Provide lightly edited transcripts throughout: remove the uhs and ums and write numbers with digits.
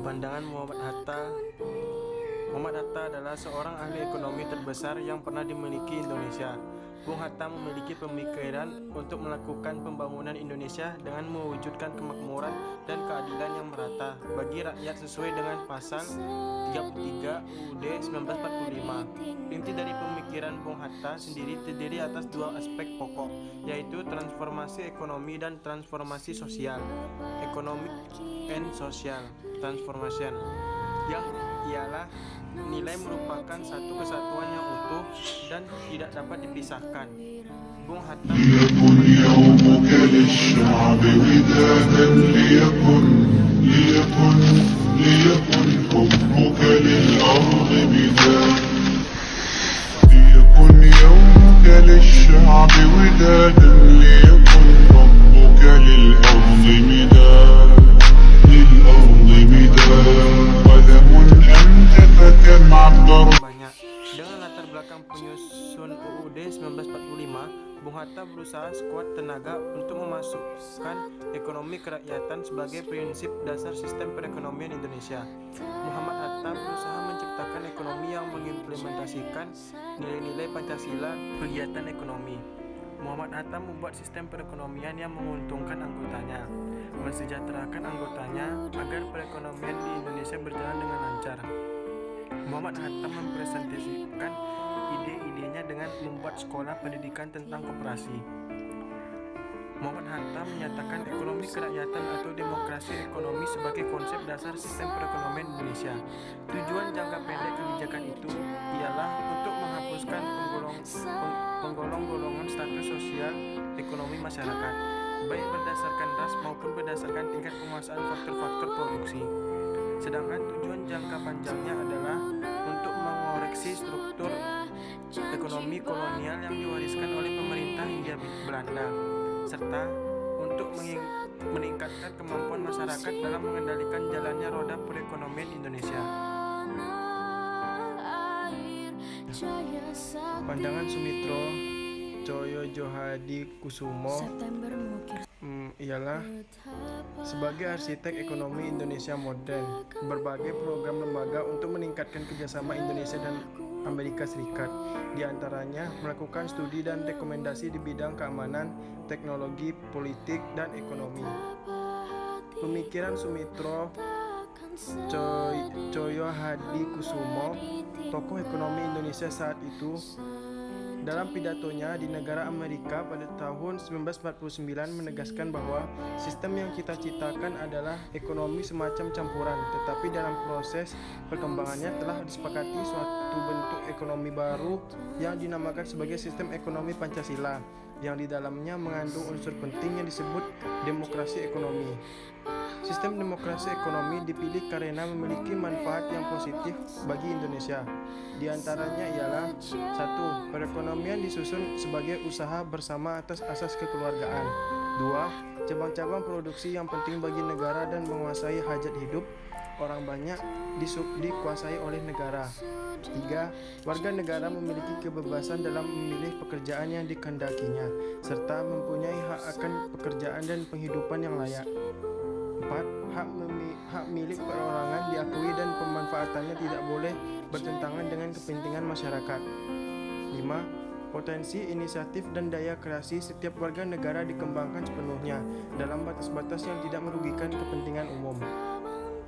Pandangan Muhammad Hatta. Muhammad Hatta adalah seorang ahli ekonomi terbesar yang pernah dimiliki Indonesia. Bung Hatta memiliki pemikiran untuk melakukan pembangunan Indonesia dengan mewujudkan kemakmuran dan keadilan yang merata bagi rakyat sesuai dengan pasal 33 UUD 1945. Inti dari pemikiran Bung Hatta sendiri terdiri atas dua aspek pokok, yaitu transformasi ekonomi dan transformasi sosial. Economic and social transformation, yang ialah nilai merupakan satu kesatuan yang utuh dan tidak dapat dipisahkan. Bung Hatta ليكن يومك للشعب ودادا ليكن حبك للأرض مداد ليكن يومك للشعب ودادا ليكن حبك للأرض مداد قلم أنت فكم عبر banyak. Dengan latar belakang penyusun UUD 1945, Bung Hatta berusaha sekuat tenaga untuk memasukkan ekonomi kerakyatan sebagai prinsip dasar sistem perekonomian Indonesia. Muhammad Hatta berusaha menciptakan ekonomi yang mengimplementasikan nilai-nilai Pancasila kegiatan ekonomi. Muhammad Hatta membuat sistem perekonomian yang menguntungkan anggotanya, mensejahterakan anggotanya agar perekonomian di Indonesia berjalan dengan lancar. Muhammad Hatta mempresentasikan ide-idenya dengan membuat sekolah pendidikan tentang koperasi. Muhammad Hatta menyatakan ekonomi kerakyatan atau demokrasi ekonomi sebagai konsep dasar sistem perekonomian Indonesia. Tujuan jangka pendek kebijakan itu ialah untuk menghapuskan penggolong-golongan status sosial ekonomi masyarakat, baik berdasarkan ras maupun berdasarkan tingkat penguasaan faktor-faktor produksi. Sedangkan tujuan jangka panjangnya adalah untuk mengoreksi struktur ekonomi kolonial yang diwariskan oleh pemerintah Hindia Belanda, serta untuk meningkatkan kemampuan masyarakat dalam mengendalikan jalannya roda perekonomian Indonesia. Pandangan Sumitro Tjojohadikusumo ialah sebagai arsitek ekonomi Indonesia modern, berbagai program lembaga untuk meningkatkan kerjasama Indonesia dan Amerika Serikat, diantaranya melakukan studi dan rekomendasi di bidang keamanan, teknologi, politik, dan ekonomi. Pemikiran Sumitro Tjojohadikusumo, tokoh ekonomi Indonesia saat itu, dalam pidatonya di negara Amerika pada tahun 1949 menegaskan bahwa sistem yang kita ciptakan adalah ekonomi semacam campuran, tetapi dalam proses perkembangannya telah disepakati suatu bentuk ekonomi baru yang dinamakan sebagai sistem ekonomi Pancasila, yang di dalamnya mengandung unsur penting yang disebut demokrasi ekonomi. Sistem demokrasi ekonomi dipilih karena memiliki manfaat yang positif bagi Indonesia. Di antaranya ialah 1. Perekonomian disusun sebagai usaha bersama atas asas kekeluargaan. 2. Cabang-cabang produksi yang penting bagi negara dan menguasai hajat hidup orang banyak dikuasai oleh negara. 3. Warga negara memiliki kebebasan dalam memilih pekerjaan yang dikehendakinya, serta mempunyai hak akan pekerjaan dan penghidupan yang layak. 4. Hak milik perorangan diakui dan pemanfaatannya tidak boleh bertentangan dengan kepentingan masyarakat. 5. Potensi, inisiatif, dan daya kreasi setiap warga negara dikembangkan sepenuhnya dalam batas-batas yang tidak merugikan kepentingan umum.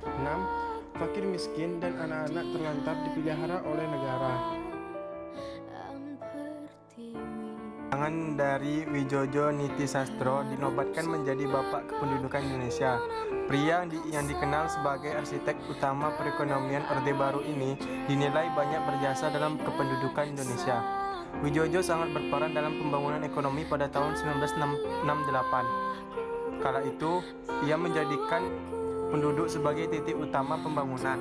6. Fakir miskin dan anak-anak terlantar dipelihara oleh negara. Pandangan dari Widjojo Nitisastro dinobatkan menjadi Bapak Kependudukan Indonesia. Pria yang dikenal sebagai arsitek utama perekonomian Orde Baru ini dinilai banyak berjasa dalam kependudukan Indonesia. Widjojo sangat berperan dalam pembangunan ekonomi pada tahun 1968. Kala itu, ia menjadikan penduduk sebagai titik utama pembangunan.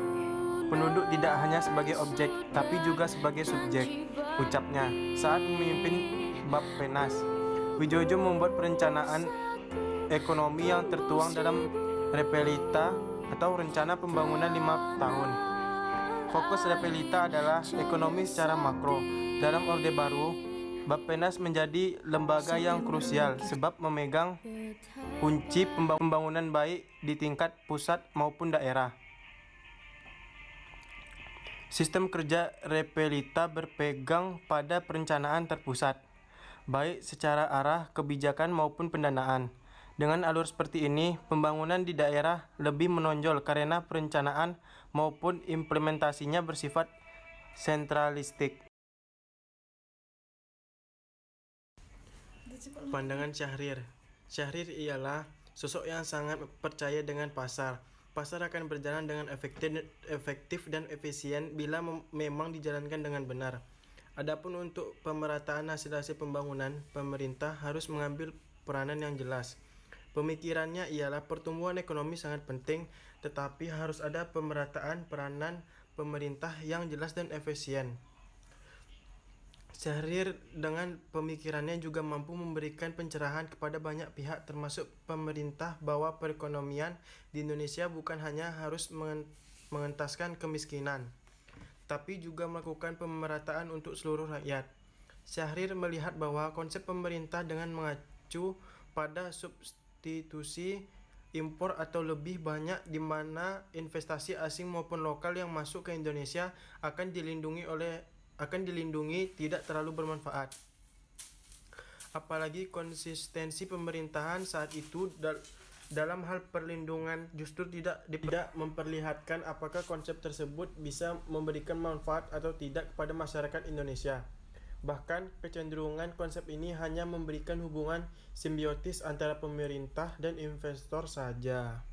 Penduduk tidak hanya sebagai objek, tapi juga sebagai subjek, ucapnya saat memimpin Bappenas. Widjojo membuat perencanaan ekonomi yang tertuang dalam Repelita atau Rencana Pembangunan 5 tahun. Fokus Repelita adalah ekonomi secara makro. Dalam Orde Baru, Bappenas menjadi lembaga yang krusial sebab memegang kunci pembangunan baik di tingkat pusat maupun daerah. Sistem kerja Repelita berpegang pada perencanaan terpusat, baik secara arah kebijakan maupun pendanaan. Dengan alur seperti ini, pembangunan di daerah lebih menonjol karena perencanaan maupun implementasinya bersifat sentralistik. Pandangan Syahrir. Syahrir ialah sosok yang sangat percaya dengan pasar. Pasar akan berjalan dengan efektif dan efisien bila memang dijalankan dengan benar. Adapun untuk pemerataan hasil-hasil pembangunan, pemerintah harus mengambil peranan yang jelas. Pemikirannya ialah pertumbuhan ekonomi sangat penting, tetapi harus ada pemerataan peranan pemerintah yang jelas dan efisien. Syahrir dengan pemikirannya juga mampu memberikan pencerahan kepada banyak pihak termasuk pemerintah bahwa perekonomian di Indonesia bukan hanya harus mengentaskan kemiskinan, tapi juga melakukan pemerataan untuk seluruh rakyat. Syahrir melihat bahwa konsep pemerintah dengan mengacu pada substitusi impor atau lebih banyak di mana investasi asing maupun lokal yang masuk ke Indonesia akan dilindungi tidak terlalu bermanfaat. Apalagi konsistensi pemerintahan saat itu dalam hal perlindungan justru tidak memperlihatkan apakah konsep tersebut bisa memberikan manfaat atau tidak kepada masyarakat Indonesia. Bahkan kecenderungan konsep ini hanya memberikan hubungan simbiotis antara pemerintah dan investor saja.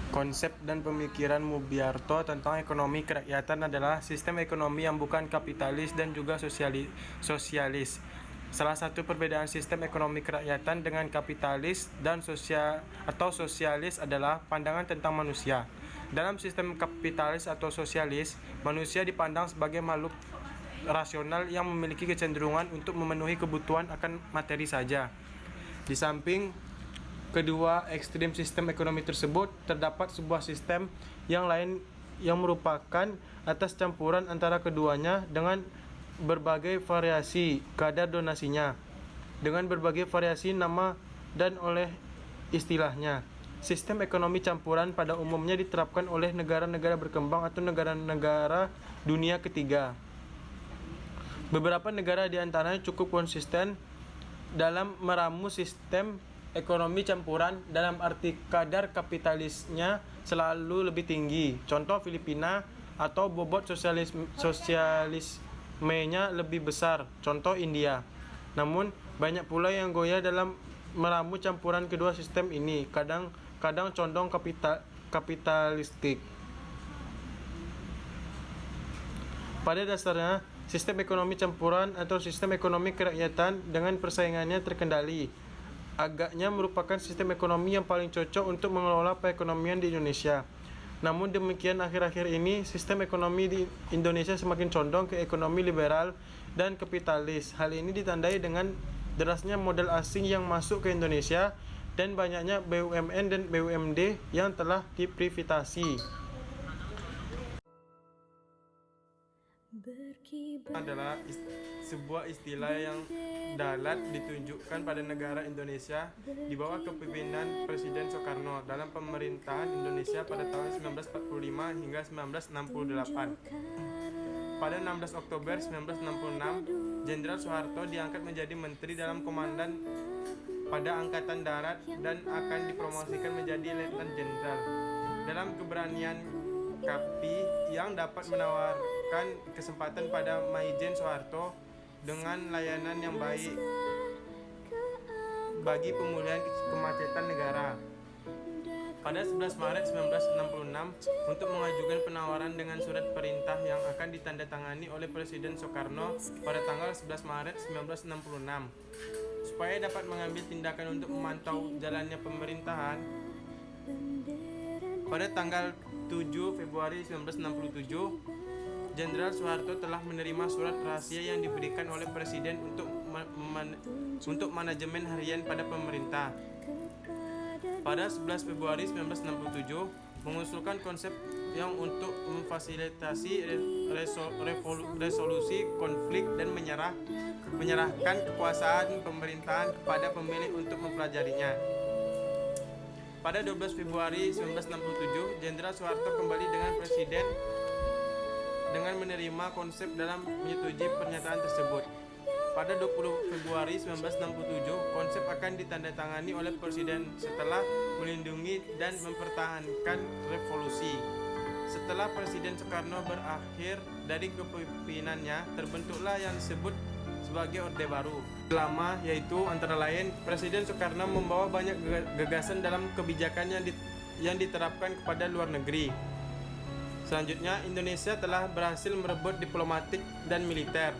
Konsep dan pemikiran Mubiarto tentang ekonomi kerakyatan adalah sistem ekonomi yang bukan kapitalis dan juga sosialis. Salah satu perbedaan sistem ekonomi kerakyatan dengan kapitalis dan sosialis adalah pandangan tentang manusia. Dalam sistem kapitalis atau sosialis, manusia dipandang sebagai makhluk rasional yang memiliki kecenderungan untuk memenuhi kebutuhan akan materi saja. Di samping kedua ekstrim sistem ekonomi tersebut, terdapat sebuah sistem yang lain yang merupakan atas campuran antara keduanya dengan berbagai variasi kadar donasinya, dengan berbagai variasi nama dan oleh istilahnya. Sistem ekonomi campuran pada umumnya diterapkan oleh negara-negara berkembang atau negara-negara dunia ketiga. Beberapa negara di antaranya cukup konsisten dalam meramu sistem ekonomi campuran dalam arti kadar kapitalisnya selalu lebih tinggi. Contoh Filipina, atau bobot sosialismenya lebih besar. Contoh India. Namun banyak pula yang goyah dalam meramu campuran kedua sistem ini, kadang condong kapitalistik. Pada dasarnya, sistem ekonomi campuran atau sistem ekonomi kerakyatan dengan persaingannya terkendali agaknya merupakan sistem ekonomi yang paling cocok untuk mengelola perekonomian di Indonesia. Namun demikian, akhir-akhir ini sistem ekonomi di Indonesia semakin condong ke ekonomi liberal dan kapitalis. Hal ini ditandai dengan derasnya modal asing yang masuk ke Indonesia dan banyaknya BUMN dan BUMD yang telah diprivatisasi. Adalah sebuah istilah yang dalat ditunjukkan pada negara Indonesia di bawah kepemimpinan Presiden Soekarno dalam pemerintahan Indonesia pada tahun 1945 hingga 1968. Pada 16 Oktober 1966, Jenderal Soeharto diangkat menjadi menteri dalam komandan pada Angkatan Darat dan akan dipromosikan menjadi Letnan Jenderal. Dalam keberanian Kapi yang dapat menawarkan kesempatan pada Maijen Soeharto dengan layanan yang baik bagi pemulihan kemacetan negara. Pada 11 Maret 1966, untuk mengajukan penawaran dengan surat perintah yang akan ditandatangani oleh Presiden Soekarno pada tanggal 11 Maret 1966, supaya dapat mengambil tindakan untuk memantau jalannya pemerintahan. Pada tanggal 7 Februari 1967, Jenderal Soeharto telah menerima surat rahasia yang diberikan oleh Presiden untuk manajemen harian pada pemerintah. Pada 11 Februari 1967, mengusulkan konsep yang untuk memfasilitasi resolusi konflik dan menyerahkan kekuasaan pemerintahan kepada pemilih untuk mempelajarinya. Pada 12 Februari 1967, Jenderal Soeharto kembali dengan presiden dengan menerima konsep dalam menyetujui pernyataan tersebut. Pada 20 Februari 1967, konsep akan ditandatangani oleh presiden setelah melindungi dan mempertahankan revolusi. Setelah Presiden Soekarno berakhir dari kepemimpinannya, terbentuklah yang disebut sebagai Orde Baru. Lama, yaitu antara lain Presiden Soekarno membawa banyak gagasan dalam kebijakan yang diterapkan kepada luar negeri. Selanjutnya, Indonesia telah berhasil merebut diplomatik dan militer.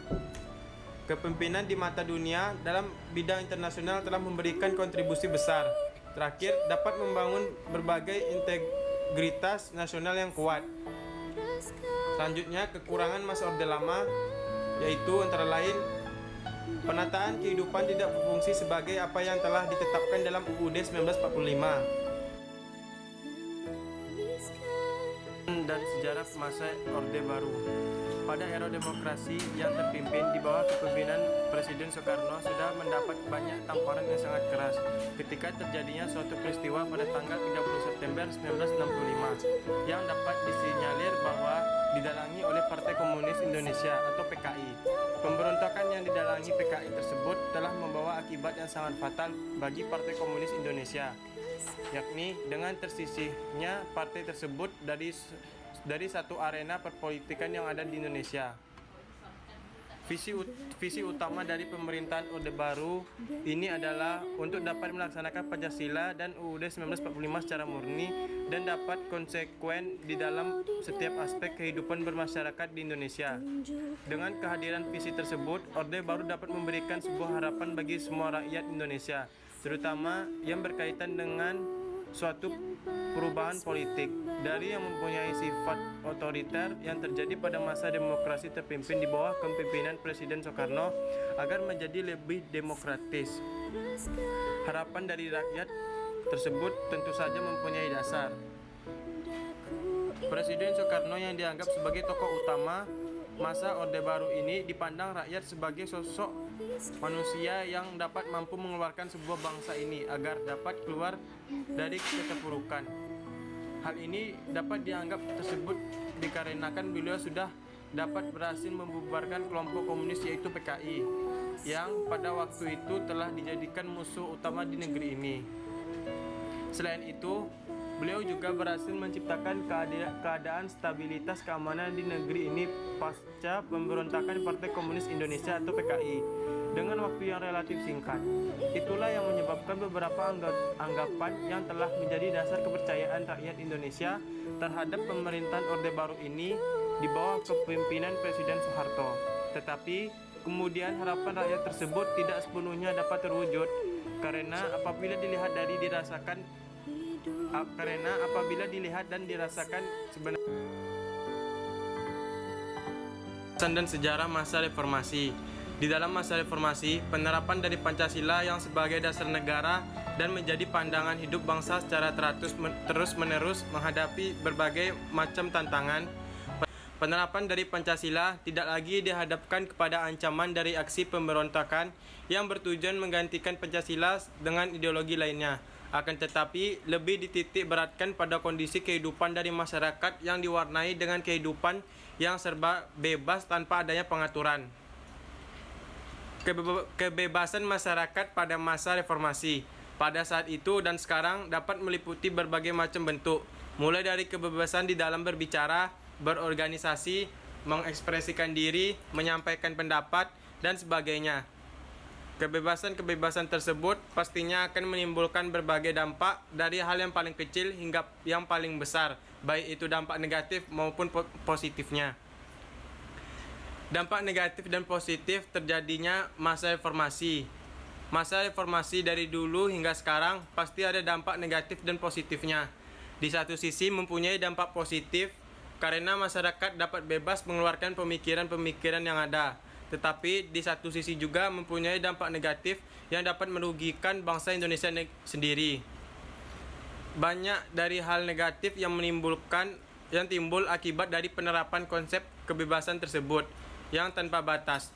Kepemimpinan di mata dunia dalam bidang internasional telah memberikan kontribusi besar. Terakhir, dapat membangun berbagai integritas nasional yang kuat. Selanjutnya, kekurangan masa Orde Lama, yaitu antara lain penataan kehidupan tidak berfungsi sebagai apa yang telah ditetapkan dalam UUD 1945. Dan sejarah masa Orde Baru. Pada era demokrasi yang terpimpin di bawah kepemimpinan Presiden Soekarno sudah mendapat banyak tamparan yang sangat keras ketika terjadinya suatu peristiwa pada tanggal 30 September 1965 yang dapat disinyalir bahwa didalangi oleh Partai Komunis Indonesia atau PKI. Pemberontakan yang didalangi PKI tersebut telah membawa akibat yang sangat fatal bagi Partai Komunis Indonesia, yakni dengan tersisihnya partai tersebut dari satu arena perpolitikan yang ada di Indonesia. Visi utama dari pemerintahan Orde Baru ini adalah untuk dapat melaksanakan Pancasila dan UUD 1945 secara murni dan dapat konsekuen di dalam setiap aspek kehidupan bermasyarakat di Indonesia. Dengan kehadiran visi tersebut, Orde Baru dapat memberikan sebuah harapan bagi semua rakyat Indonesia, terutama yang berkaitan dengan suatu perubahan politik dari yang mempunyai sifat otoriter yang terjadi pada masa demokrasi terpimpin di bawah kepemimpinan Presiden Soekarno agar menjadi lebih demokratis. Harapan dari rakyat tersebut tentu saja mempunyai dasar. Presiden Soekarno yang dianggap sebagai tokoh utama masa Orde Baru ini dipandang rakyat sebagai sosok manusia yang dapat mampu mengeluarkan sebuah bangsa ini agar dapat keluar dari keterpurukan. Hal ini dapat dianggap tersebut dikarenakan beliau sudah dapat berhasil membubarkan kelompok komunis yaitu PKI yang pada waktu itu telah dijadikan musuh utama di negeri ini. Selain itu, beliau juga berhasil menciptakan keadaan stabilitas keamanan di negeri ini pasca pemberontakan Partai Komunis Indonesia atau PKI dengan waktu yang relatif singkat. Itulah yang menyebabkan beberapa anggapan yang telah menjadi dasar kepercayaan rakyat Indonesia terhadap pemerintahan Orde Baru ini di bawah kepemimpinan Presiden Soeharto. Tetapi kemudian harapan rakyat tersebut tidak sepenuhnya dapat terwujud karena apabila dilihat dan dirasakan sebenarnya dan sejarah masa reformasi. Di dalam masa reformasi, penerapan dari Pancasila yang sebagai dasar negara dan menjadi pandangan hidup bangsa secara terus-menerus menghadapi berbagai macam tantangan. Penerapan dari Pancasila tidak lagi dihadapkan kepada ancaman dari aksi pemberontakan yang bertujuan menggantikan Pancasila dengan ideologi lainnya. Akan tetapi, lebih dititik beratkan pada kondisi kehidupan dari masyarakat yang diwarnai dengan kehidupan yang serba bebas tanpa adanya pengaturan. Kebebasan masyarakat pada masa reformasi pada saat itu dan sekarang dapat meliputi berbagai macam bentuk, mulai dari kebebasan di dalam berbicara, berorganisasi, mengekspresikan diri, menyampaikan pendapat, dan sebagainya. Kebebasan-kebebasan tersebut pastinya akan menimbulkan berbagai dampak dari hal yang paling kecil hingga yang paling besar, baik itu dampak negatif maupun positifnya. Dampak negatif dan positif terjadinya masa reformasi. Masa reformasi dari dulu hingga sekarang pasti ada dampak negatif dan positifnya. Di satu sisi mempunyai dampak positif karena masyarakat dapat bebas mengeluarkan pemikiran-pemikiran yang ada. Tetapi di satu sisi juga mempunyai dampak negatif yang dapat merugikan bangsa Indonesia sendiri. banyak dari hal negatif yang timbul akibat dari penerapan konsep kebebasan tersebut yang tanpa batas.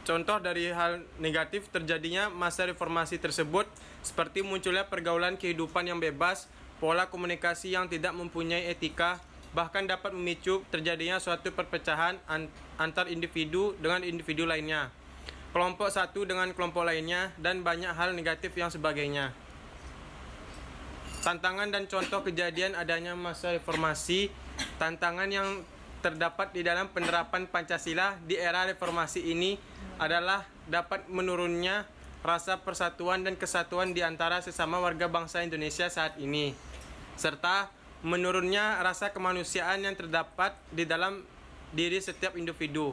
Contoh dari hal negatif terjadinya masa reformasi tersebut seperti munculnya pergaulan kehidupan yang bebas, pola komunikasi yang tidak mempunyai etika, bahkan dapat memicu terjadinya suatu perpecahan antar individu dengan individu lainnya, kelompok satu dengan kelompok lainnya, dan banyak hal negatif yang sebagainya. Tantangan dan contoh kejadian adanya masa reformasi. Tantangan yang terdapat di dalam penerapan Pancasila di era reformasi ini adalah dapat menurunnya rasa persatuan dan kesatuan di antara sesama warga bangsa Indonesia saat ini, serta menurunnya rasa kemanusiaan yang terdapat di dalam diri setiap individu.